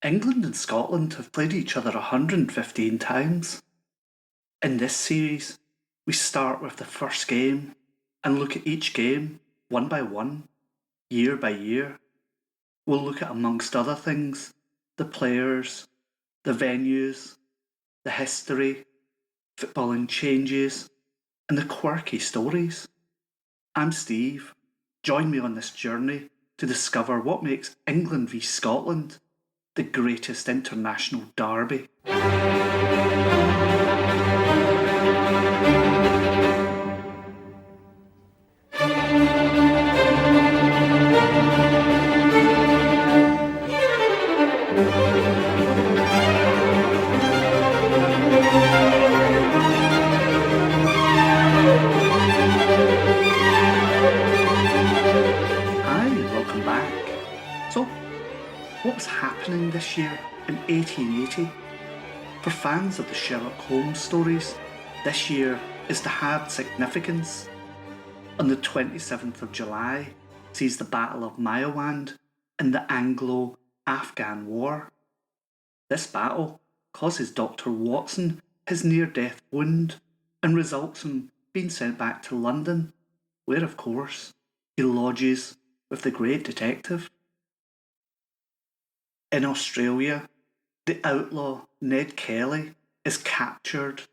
England and Scotland have played each other 115 times. In this series, we start with the first game and look at each game one by one, year by year. We'll look at, amongst other things, the players, the venues, the history, footballing changes, and the quirky stories. I'm Steve. Join me on this journey to discover what makes England v Scotland the greatest international derby. Hi, and welcome back. So, what was happening this year in 1880? For fans of the Sherlock Holmes stories, this year is to have significance. On the 27th of July sees the Battle of Maiwand in the Anglo-Afghan War. This battle causes Dr. Watson his near-death wound and results in being sent back to London, where, of course, he lodges with the great detective. In Australia, the outlaw Ned Kelly is captured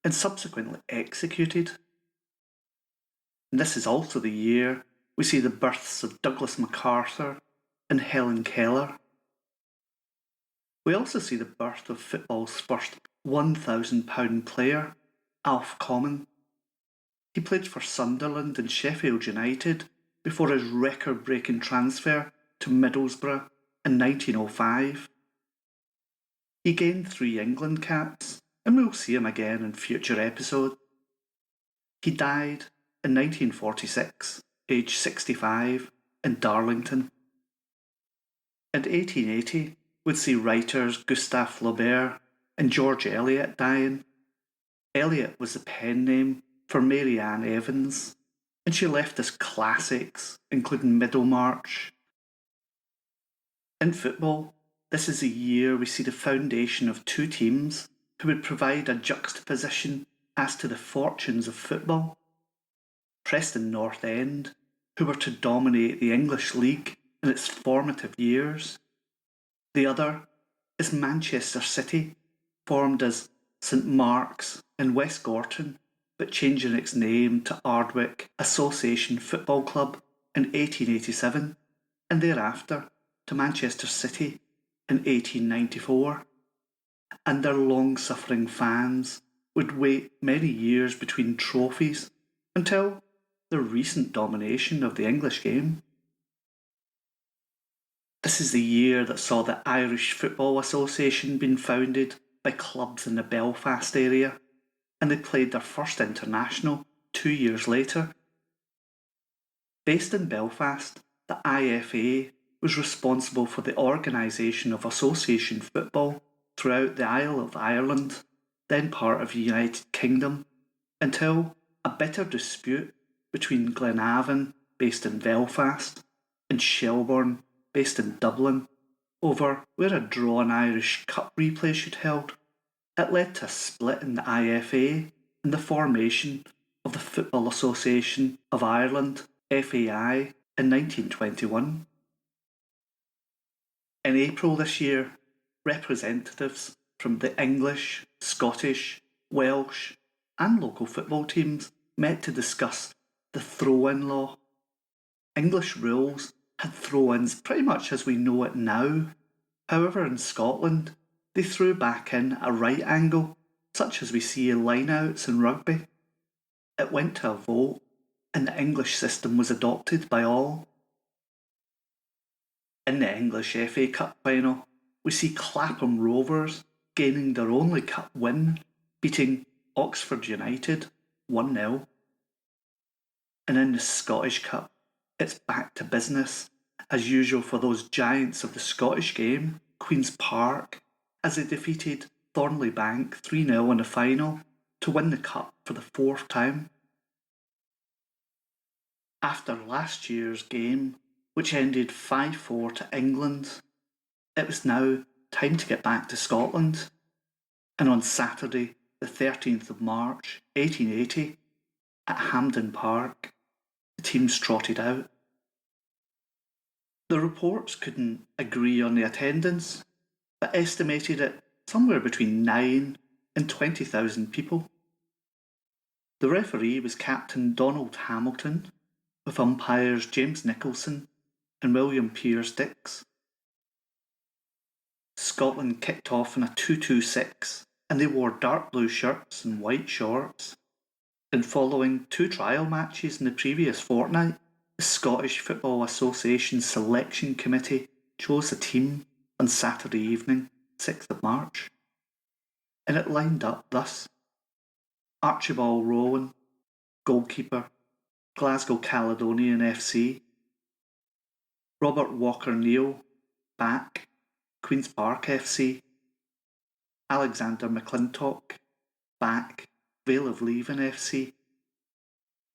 and subsequently executed. And this is also the year we see the births of Douglas MacArthur and Helen Keller. We also see the birth of football's first £1,000 player, Alf Common. He played for Sunderland and Sheffield United before his record-breaking transfer to Middlesbrough in 1905. He gained 3 England caps, and we'll see him again in future episodes. He died in 1946, aged 65, in Darlington. And 1880 would see writers Gustave Flaubert and George Eliot dying. Eliot was the pen name for Mary Ann Evans, and she left us classics, including Middlemarch. In football, this is a year we see the foundation of 2 teams who would provide a juxtaposition as to the fortunes of football. Preston North End, who were to dominate the English League in its formative years. The other is Manchester City, formed as St Mark's in West Gorton, but changing its name to Ardwick Association Football Club in 1887, and thereafter to Manchester City in 1894. And their long-suffering fans would wait many years between trophies until the recent domination of the English game. This is the year that saw the Irish Football Association being founded by clubs in the Belfast area, and they played their first international 2 years later. Based in Belfast, the IFA was responsible for the organisation of association football throughout the Isle of Ireland, then part of the United Kingdom, until a bitter dispute between Glenavon, based in Belfast, and Shelbourne, based in Dublin, over where a drawn Irish Cup replay should be held. It led to a split in the IFA and the formation of the Football Association of Ireland, FAI, in 1921. In April this year, representatives from the English, Scottish, Welsh, and local football teams met to discuss the throw-in law. English rules had throw-ins pretty much as we know it now. However, in Scotland, they threw back in a right angle, such as we see in line-outs in rugby. It went to a vote, and the English system was adopted by all. In the English FA Cup final, we see Clapham Rovers gaining their only cup win, beating Oxford United 1-0. And in the Scottish Cup, it's back to business, as usual for those giants of the Scottish game, Queen's Park, as they defeated Thornley Bank 3-0 in the final to win the cup for the 4th time. After last year's game, which ended 5-4 to England, it was now time to get back to Scotland. And on Saturday, the 13th of March, 1880, at Hampden Park, the teams trotted out. The reports couldn't agree on the attendance, but estimated it somewhere between 9 and 20,000 people. The referee was Captain Donald Hamilton, with umpires James Nicholson and William Piers Dix. Scotland kicked off in a 2-2-6, and they wore dark blue shirts and white shorts. And following 2 trial matches in the previous fortnight, the Scottish Football Association Selection Committee chose a team on Saturday evening, 6th of March. And it lined up thus: Archibald Rowan, goalkeeper, Glasgow Caledonian FC; Robert Walker-Neil, back, Queen's Park FC; Alexander McClintock, back, Vale of Leven FC;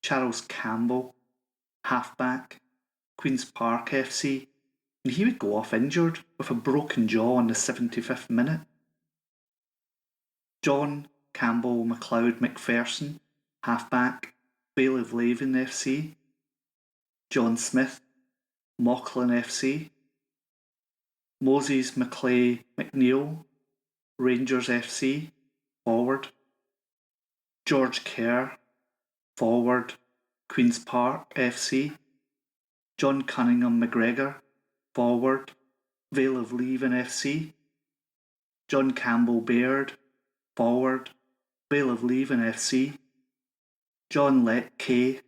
Charles Campbell, half-back, Queen's Park FC, and he would go off injured with a broken jaw in the 75th minute. John Campbell MacLeod McPherson, half-back, Vale of Leven FC; John Smith, Mauchline FC; Moses Maclay McNeill, Rangers FC, forward; George Kerr, forward, Queen's Park FC; John Cunningham McGregor, forward, Vale of Leven FC; John Campbell Baird, forward, Vale of Leven FC; John Let Kay,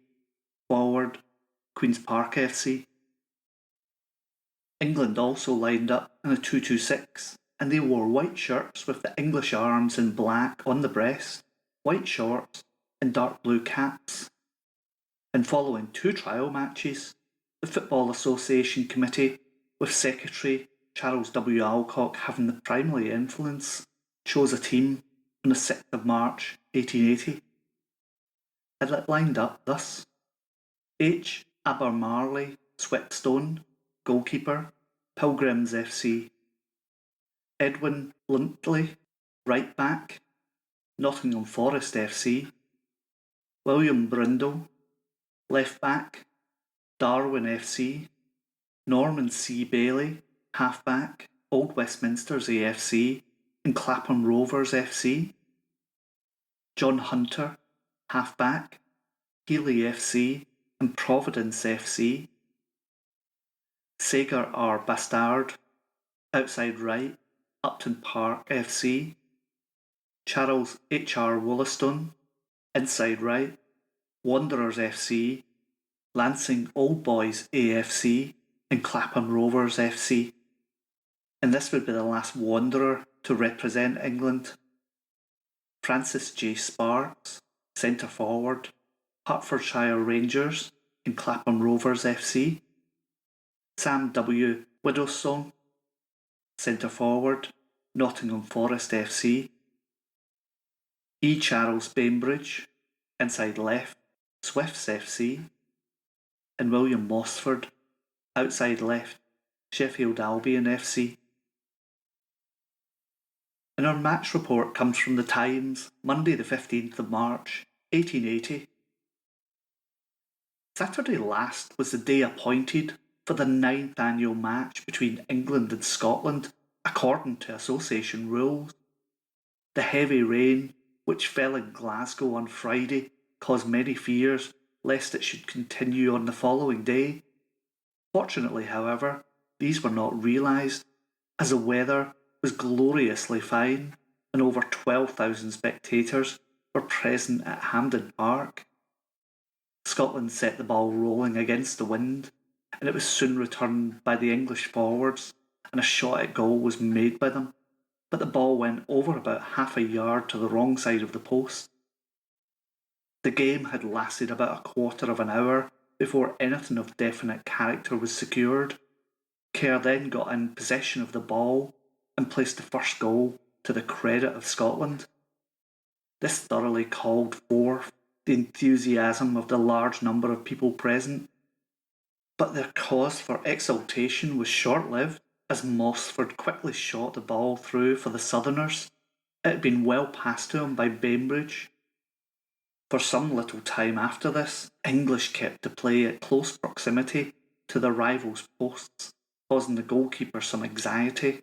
forward, Queen's Park FC. England also lined up in a 2-2-6, and they wore white shirts with the English arms in black on the breast, white shorts, and dark blue caps. And following 2 trial matches, the Football Association Committee, with Secretary Charles W. Alcock having the primary influence, chose a team on the 6th of March 1880. And it lined up thus: H. Abermarley Swepstone, goalkeeper, Pilgrims FC; Edwin Bluntly, right back, Nottingham Forest FC; William Brindle, left back, Darwin FC; Norman C. Bailey, half back, Old Westminsters AFC and Clapham Rovers FC; John Hunter, half back, Healy FC and Providence FC; Sagar R. Bastard, outside right, Upton Park FC; Charles H. R. Wollaston, inside right, Wanderers FC, Lancing Old Boys AFC and Clapham Rovers FC. And this would be the last Wanderer to represent England. Francis J. Sparks, centre forward, Hertfordshire Rangers and Clapham Rovers FC; Sam W. Widowsong, centre forward, Nottingham Forest FC; E. Charles Bainbridge, inside left, Swifts FC; and William Mossford, outside left, Sheffield Albion FC. And our match report comes from the Times, Monday the 15th of March, 1880. Saturday last was the day appointed for the 9th annual match between England and Scotland, according to association rules. The heavy rain, which fell in Glasgow on Friday, caused many fears lest it should continue on the following day. Fortunately, however, these were not realised, as the weather was gloriously fine and over 12,000 spectators were present at Hampden Park. Scotland set the ball rolling against the wind, and it was soon returned by the English forwards, and a shot at goal was made by them, but the ball went over about half a yard to the wrong side of the post. The game had lasted about a quarter of an hour before anything of definite character was secured. Kerr then got in possession of the ball and placed the first goal to the credit of Scotland. This thoroughly called forth the enthusiasm of the large number of people present, but their cause for exultation was short-lived, As Mossford quickly shot the ball through for the Southerners, it had been well passed to him by Bainbridge. For some little time after this, English kept the play at close proximity to their rivals' posts, causing the goalkeeper some anxiety.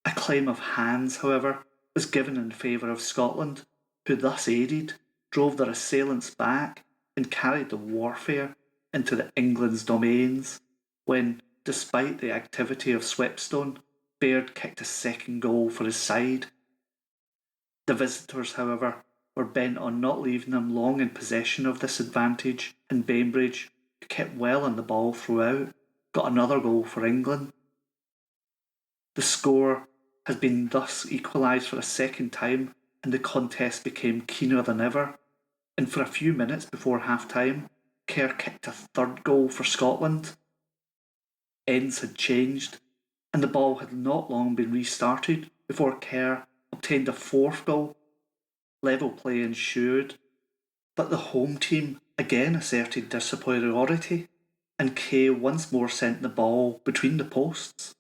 A claim of hands, however, was given in favour of Scotland, who thus aided, drove their assailants back, and carried the warfare into the England's domains, when, despite the activity of Swepstone, Baird kicked a second goal for his side. The visitors, however, were bent on not leaving them long in possession of this advantage, and Bainbridge, who kept well on the ball throughout, got another goal for England. The score has been thus equalised for a second time, and the contest became keener than ever. And for a few minutes before half-time, Kerr kicked a third goal for Scotland. Ends had changed, and the ball had not long been restarted before Kerr obtained a fourth goal. Level play ensued, but the home team again asserted their superiority, and Kay once more sent the ball between the posts.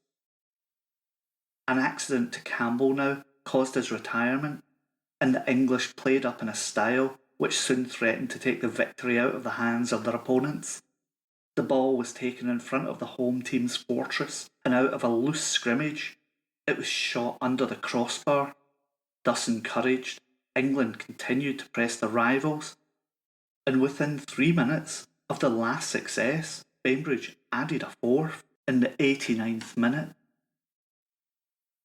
An accident to Campbell now caused his retirement, and the English played up in a style which soon threatened to take the victory out of the hands of their opponents. The ball was taken in front of the home team's fortress, and out of a loose scrimmage, it was shot under the crossbar. Thus encouraged, England continued to press their rivals, and within 3 minutes of the last success, Bainbridge added a fourth in the 89th minute.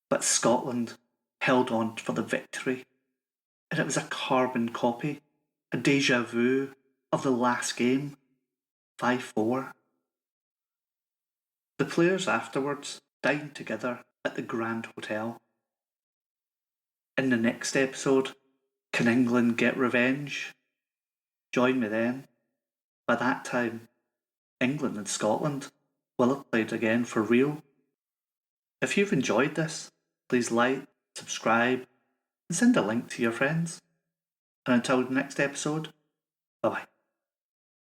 But Scotland held on for the victory, and it was a carbon copy, a deja vu of the last game, 5-4. The players afterwards dined together at the Grand Hotel. In the next episode, can England get revenge? Join me then. By that time, England and Scotland will have played again for real. If you've enjoyed this, please like, subscribe, and send a link to your friends. And until the next episode, bye bye.